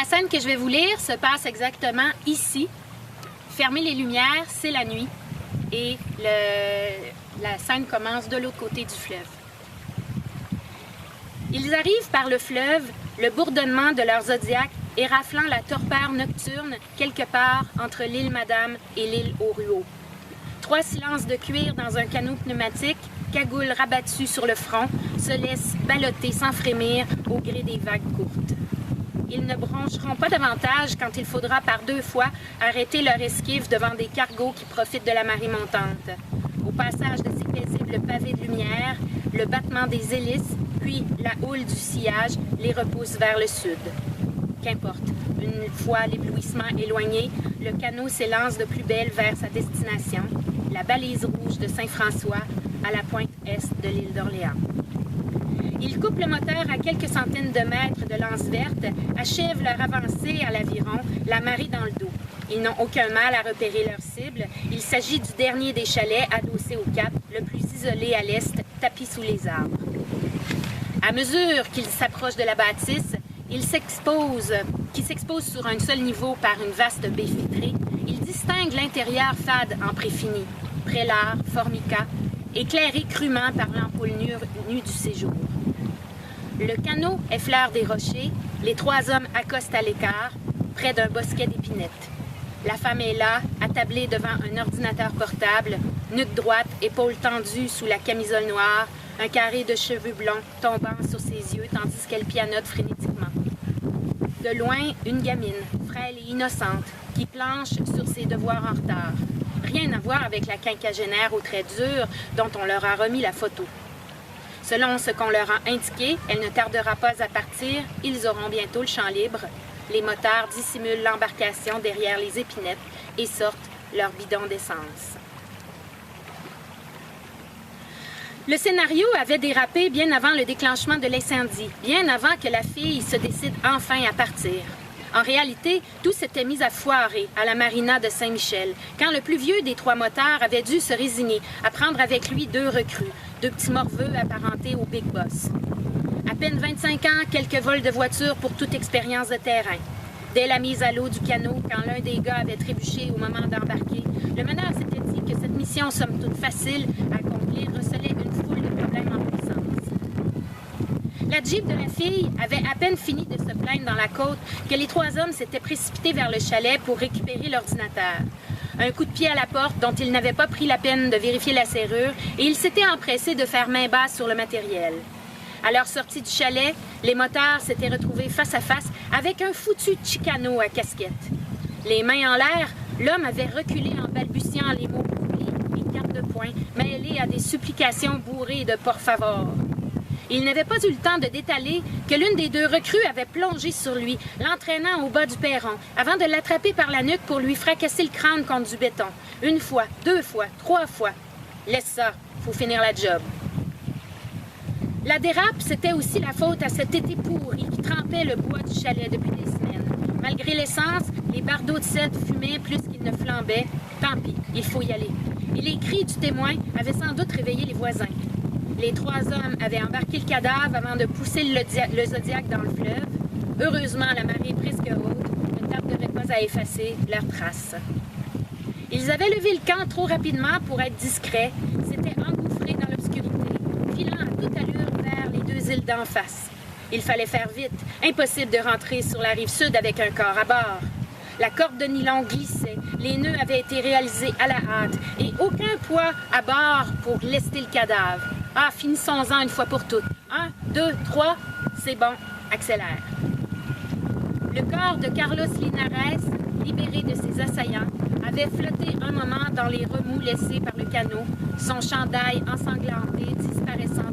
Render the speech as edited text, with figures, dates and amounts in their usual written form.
la scène que je vais vous lire se passe exactement ici. Fermez les lumières, c'est la nuit. Et la scène commence de l'autre côté du fleuve. Ils arrivent par le fleuve, le bourdonnement de leur zodiaque éraflant la torpeur nocturne quelque part entre l'île Madame et l'île aux Ruaux. 3 silences de cuir dans un canot pneumatique, cagoule rabattue sur le front, se laissent ballotter sans frémir au gré des vagues courtes. Ils ne broncheront pas davantage quand il faudra par 2 fois arrêter leur esquive devant des cargos qui profitent de la marée montante. Au passage de ces paisibles pavés de lumière, le battement des hélices, puis la houle du sillage les repousse vers le sud. Qu'importe, une fois l'éblouissement éloigné, le canot s'élance de plus belle vers sa destination, la balise rouge de Saint-François, à la pointe est de l'île d'Orléans. Ils coupent le moteur à quelques centaines de mètres de l'anse verte, achèvent leur avancée à l'aviron, la marée dans le dos. Ils n'ont aucun mal à repérer leur cible. Il s'agit du dernier des chalets adossés au cap, le plus isolé à l'est, tapis sous les arbres. À mesure qu'ils s'approchent de la bâtisse, qui s'expose sur un seul niveau par une vaste baie vitrée, ils distinguent l'intérieur fade en préfini, prélat, formica, éclairé crûment par l'ampoule nue du séjour. Le canot effleure des rochers, les 3 hommes accostent à l'écart, près d'un bosquet d'épinettes. La femme est là, attablée devant un ordinateur portable, nuque droite, épaules tendues sous la camisole noire, un carré de cheveux blonds tombant sur ses yeux tandis qu'elle pianote frénétiquement. De loin, une gamine, frêle et innocente, qui planche sur ses devoirs en retard. Rien à voir avec la quinquagénaire aux traits durs dont on leur a remis la photo. Selon ce qu'on leur a indiqué, elle ne tardera pas à partir, ils auront bientôt le champ libre. Les motards dissimulent l'embarcation derrière les épinettes et sortent leur bidon d'essence. Le scénario avait dérapé bien avant le déclenchement de l'incendie, bien avant que la fille se décide enfin à partir. En réalité, tout s'était mis à foirer à la marina de Saint-Michel, quand le plus vieux des 3 motards avait dû se résigner à prendre avec lui 2 recrues, 2 petits morveux apparentés au Big Boss. À peine 25 ans, quelques vols de voiture pour toute expérience de terrain. Dès la mise à l'eau du canot, quand l'un des gars avait trébuché au moment d'embarquer, le meneur s'était dit que cette mission, somme toute facile à accomplir, recelait une foule de problèmes en puissance. La Jeep de la fille avait à peine fini de se plaindre dans la côte que les 3 hommes s'étaient précipités vers le chalet pour récupérer l'ordinateur. Un coup de pied à la porte dont ils n'avaient pas pris la peine de vérifier la serrure et ils s'étaient empressés de faire main basse sur le matériel. À leur sortie du chalet, les motards s'étaient retrouvés face à face avec un foutu chicano à casquette. Les mains en l'air, l'homme avait reculé en balbutiant les mots coupés et cartes de poing, mêlés à des supplications bourrées de por favor. Il n'avait pas eu le temps de détaler que l'une des 2 recrues avait plongé sur lui, l'entraînant au bas du perron, avant de l'attraper par la nuque pour lui fracasser le crâne contre du béton. 1 fois, 2 fois, 3 fois. Laisse ça, faut finir la job. La dérape, c'était aussi la faute à cet été pourri qui trempait le bois du chalet depuis des semaines. Malgré l'essence, les bardeaux de cèdre fumaient plus qu'ils ne flambaient. Tant pis, il faut y aller. Et les cris du témoin avaient sans doute réveillé les voisins. Les 3 hommes avaient embarqué le cadavre avant de pousser le Zodiac dans le fleuve. Heureusement, la marée presque haute ne tarderait pas à effacer leurs traces. Ils avaient levé le camp trop rapidement pour être discrets, s'étaient engouffrés dans l'obscurité, filant à toute allure vers les 2 îles d'en face. Il fallait faire vite, impossible de rentrer sur la rive sud avec un corps à bord. La corde de nylon glissait, les nœuds avaient été réalisés à la hâte et aucun poids à bord pour lester le cadavre. Ah, finissons-en une fois pour toutes. 1, 2, 3, c'est bon, accélère. Le corps de Carlos Linares, libéré de ses assaillants, avait flotté un moment dans les remous laissés par le canot, son chandail ensanglanté disparaissant